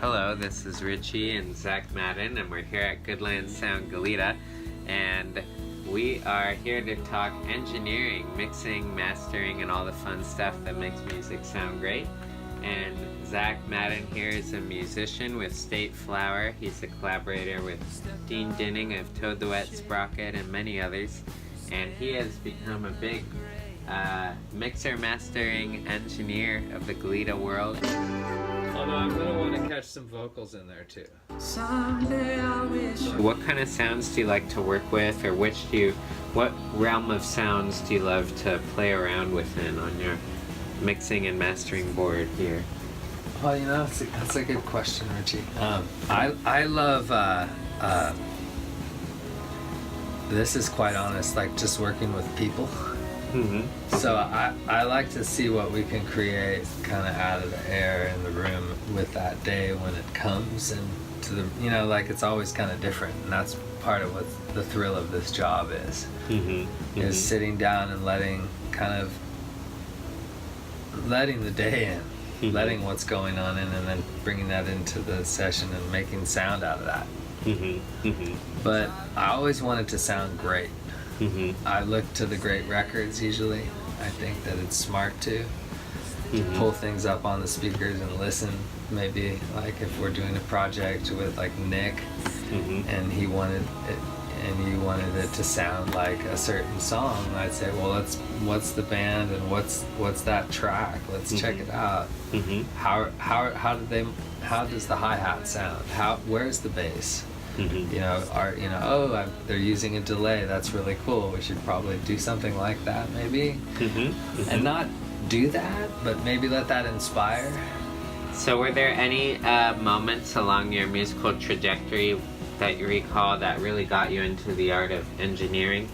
Hello, this is Richie and Zach Madden, and we're here at Goodland Sound Goleta, and we are here to talk engineering, mixing, mastering, and all the fun stuff that makes music sound great. And Zach Madden here is a musician with State Flower. He's a collaborator with Dean Dinning of Toad the Wet Sprocket and many others, and he has become a big mixer, mastering engineer of the Goleta world. Although I'm going to want to catch some vocals in there too. What kind of sounds do you like to work with, or what realm of sounds do you love to play around within on your mixing and mastering board here? Well, you know, that's a good question, Richie. I love, this is quite honest, like just working with people. Mm-hmm. So I like to see what we can create kind of out of the air in the room with that day when it comes, and to the, you know, like it's always kind of different, and that's part of what the thrill of this job is. Mm-hmm. Is sitting down and letting the day in, mm-hmm. letting what's going on in, and then bringing that into the session and making sound out of that. Mm-hmm. Mm-hmm. But I always want it to sound great. Mm-hmm. I look to the great records usually. I think that it's smart to pull things up on the speakers and listen. Maybe like if we're doing a project with like Nick, and he wanted it, and you wanted it to sound like a certain song, I'd say, well, what's the band and what's that track? Let's check it out. How does the hi-hat sound? Where's the bass? You know, they're using a delay. That's really cool. We should probably do something like that, maybe, and not do that, but maybe let that inspire. So, were there any moments along your musical trajectory that you recall that really got you into the art of engineering?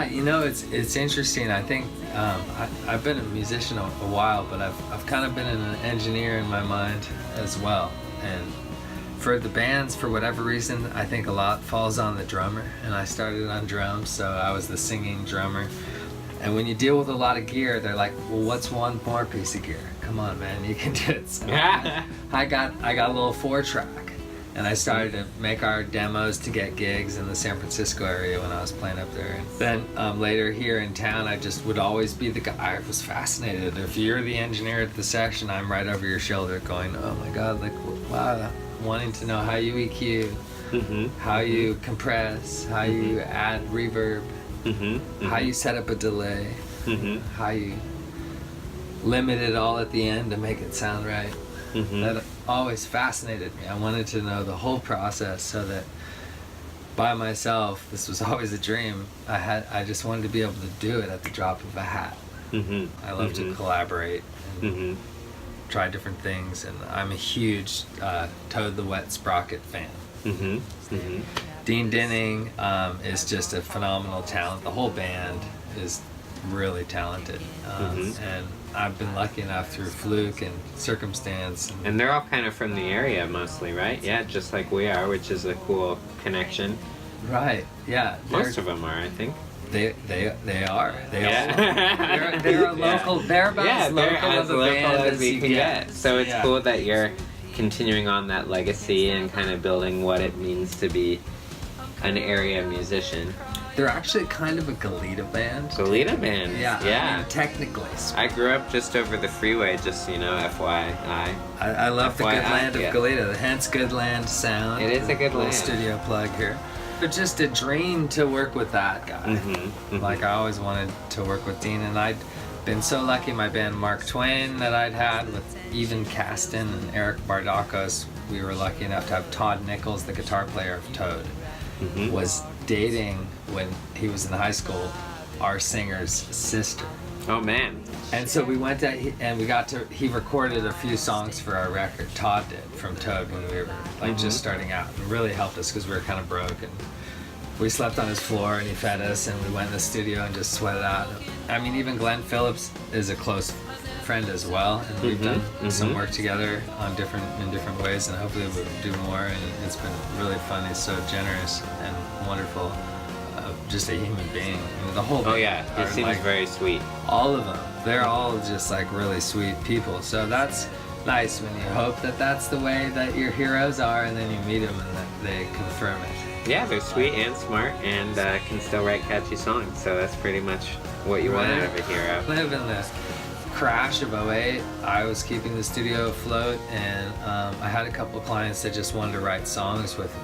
You know, it's interesting. I think I've been a musician a while, but I've kind of been an engineer in my mind as well, and for the bands, for whatever reason, I think a lot falls on the drummer, and I started on drums, so I was the singing drummer. And when you deal with a lot of gear, they're like, well, what's one more piece of gear? Come on, man, you can do it. So I got a little 4-track, and I started to make our demos to get gigs in the San Francisco area when I was playing up there. And then later here in town, I just would always be the guy. I was fascinated. If you're the engineer at the section, I'm right over your shoulder going, oh my God, like, wow. Wanting to know how you EQ, how you compress, how you add reverb, how you set up a delay, how you limit it all at the end to make it sound right. That always fascinated me. I wanted to know the whole process, so that by myself, this was always a dream. I just wanted to be able to do it at the drop of a hat. I love to collaborate and try different things, and I'm a huge Toad the Wet Sprocket fan. Dean Dinning is just a phenomenal talent. The whole band is really talented, and I've been lucky enough through fluke and circumstance. And they're all kind of from the area mostly, right? Yeah, just like we are, which is a cool connection. Right, yeah. Most of them are, I think. They are. They're a local. They're about as local as we can get. So it's cool that you're continuing on that legacy and kind of building what it means to be an area musician. They're actually kind of a Goleta band. Goleta band. Yeah. Yeah. I mean, technically. I grew up just over the freeway. Just FYI. I love the good land of Goleta. Hence Goodland Sound. It is a good land. Studio plug here. It's just a dream to work with that guy. Like I always wanted to work with Dean, and I'd been so lucky. My band Mark Twain that I'd had with Even Caston and Eric Bardakos, we were lucky enough to have Todd Nichols, the guitar player of Toad, was dating when he was in high school our singer's sister. Oh man. And so we went to, and he recorded a few songs for our record, Todd did, from Toad, when we were just starting out, and really helped us because we were kind of broke, and we slept on his floor and he fed us, and we went in the studio and just sweated out. I mean, even Glenn Phillips is a close friend as well, and we've done some work together in different ways, and hopefully we'll do more, and it's been really fun. He's so generous and wonderful. Just a human being. I mean, the whole band. Oh yeah, he seems very sweet. All of them. They're all just like really sweet people. So that's nice when you hope that that's the way that your heroes are, and then you meet them and that they confirm it. Yeah, they're sweet and smart and can still write catchy songs. So that's pretty much what you want out of a hero. Live in the crash of '08. I was keeping the studio afloat, and I had a couple of clients that just wanted to write songs with me.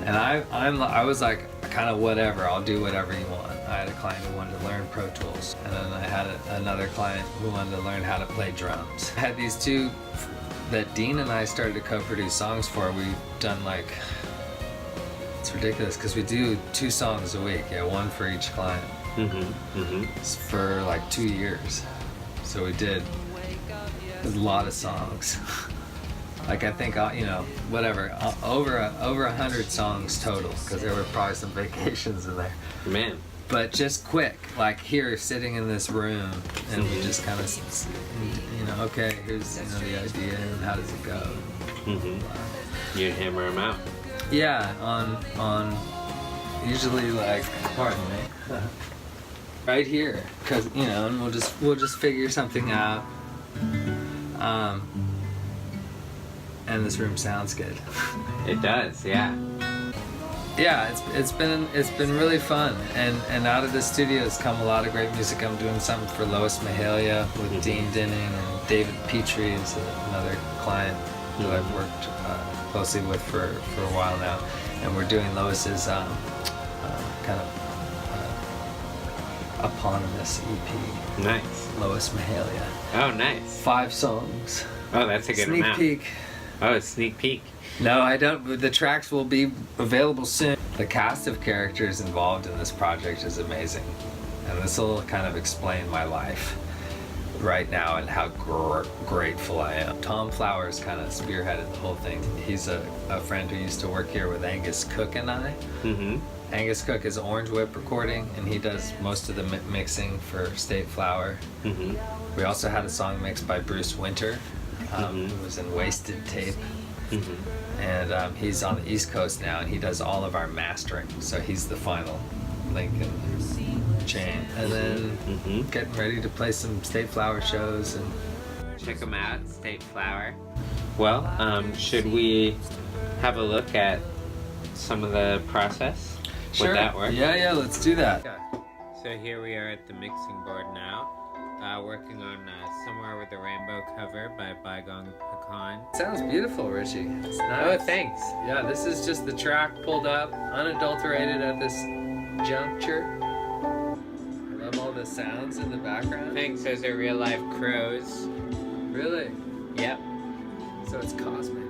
And I was like, kind of whatever, I'll do whatever you want. I had a client who wanted to learn Pro Tools, and then I had another client who wanted to learn how to play drums. I had these two that Dean and I started to co-produce songs for. We've done like, it's ridiculous because we do 2 songs a week, one for each client. It's for like 2 years. So we did a lot of songs. Like I think, whatever, over 100 songs total, because there were probably some vacations in there. Man. But just quick, like here, sitting in this room, and we just kind of, okay, here's the idea, and how does it go? You'd hammer them out. Yeah, on usually like, pardon me, right here, because and we'll just figure something out. And this room sounds good. It does, yeah. Yeah, it's been really fun, and out of the studio has come a lot of great music. I'm doing something for Lois Mahalia with Dean Dinning, and David Petrie is another client who I've worked closely with for a while now, and we're doing Lois's kind of eponymous EP. Nice. Lois Mahalia. Oh, nice. 5 songs. Oh, that's a good Sneak amount. peek. Oh, a sneak peek. No, I don't. The tracks will be available soon. The cast of characters involved in this project is amazing. And this will kind of explain my life right now and how grateful I am. Tom Flowers kind of spearheaded the whole thing. He's a friend who used to work here with Angus Cook and I. Angus Cook is Orange Whip recording, and he does most of the mixing for State Flower. We also had a song mixed by Bruce Winter, who was in Wasted Tape. And he's on the East Coast now, and he does all of our mastering. So he's the final link in the chain. And then getting ready to play some State Flower shows. And check them out, State Flower. Well, should we have a look at some of the process? Sure. Would that work? Yeah, let's do that. So here we are at the mixing board now, working on Somewhere Over the Rainbow cover by Bygone Pecan. Sounds beautiful, Richie. It's nice. Oh, thanks. Yeah, this is just the track pulled up, unadulterated at this juncture. I love all the sounds in the background. Thanks, those are real life crows. Really? Yep. So it's cosmic.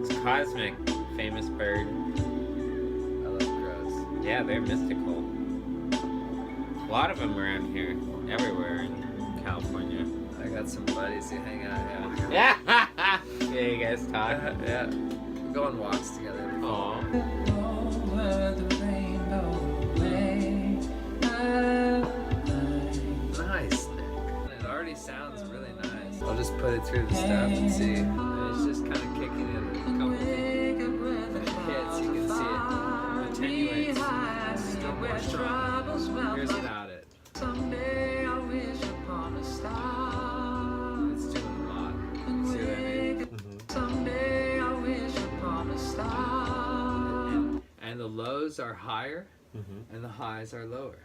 It's cosmic. Famous bird. I love crows. Yeah, they're mystical. A lot of them around here. Everywhere in California. I got some buddies who hang out, Yeah. Yeah, you guys talk. Yeah. We go on walks together. Aww. Nice, Nick. It already sounds really nice. I'll just put it through the stuff and see. And it's just kind of kicking in a couple hits. You can see it attenuates. Still more strong. Here's without it. Someday I wish upon a star. It's doing a lot. See what I mean? Someday I wish upon a star. And the lows are higher, and the highs are lower.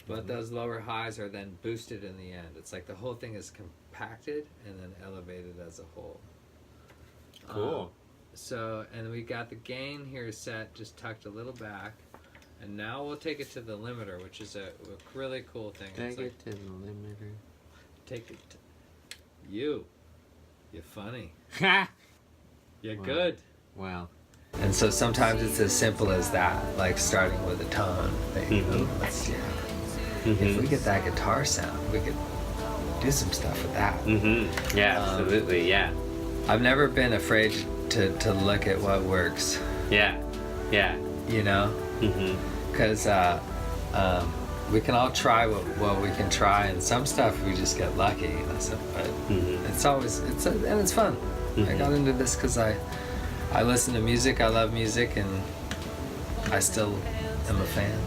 But those lower highs are then boosted in the end. It's like the whole thing is compacted and then elevated as a whole. Cool. And we got the gain here set, just tucked a little back. And now we'll take it to the limiter, which is a really cool thing. Take it to the limiter. Take it to you're funny. Ha! You're Wow. good. Wow. And so sometimes it's as simple as that, like starting with a tone. Let's if we get that guitar sound, we could do some stuff with that. Yeah, absolutely, yeah. I've never been afraid to look at what works. Yeah. You know? Because we can all try what we can try, and some stuff we just get lucky, but it's always, and it's fun. I got into this because I listen to music, I love music, and I still am a fan.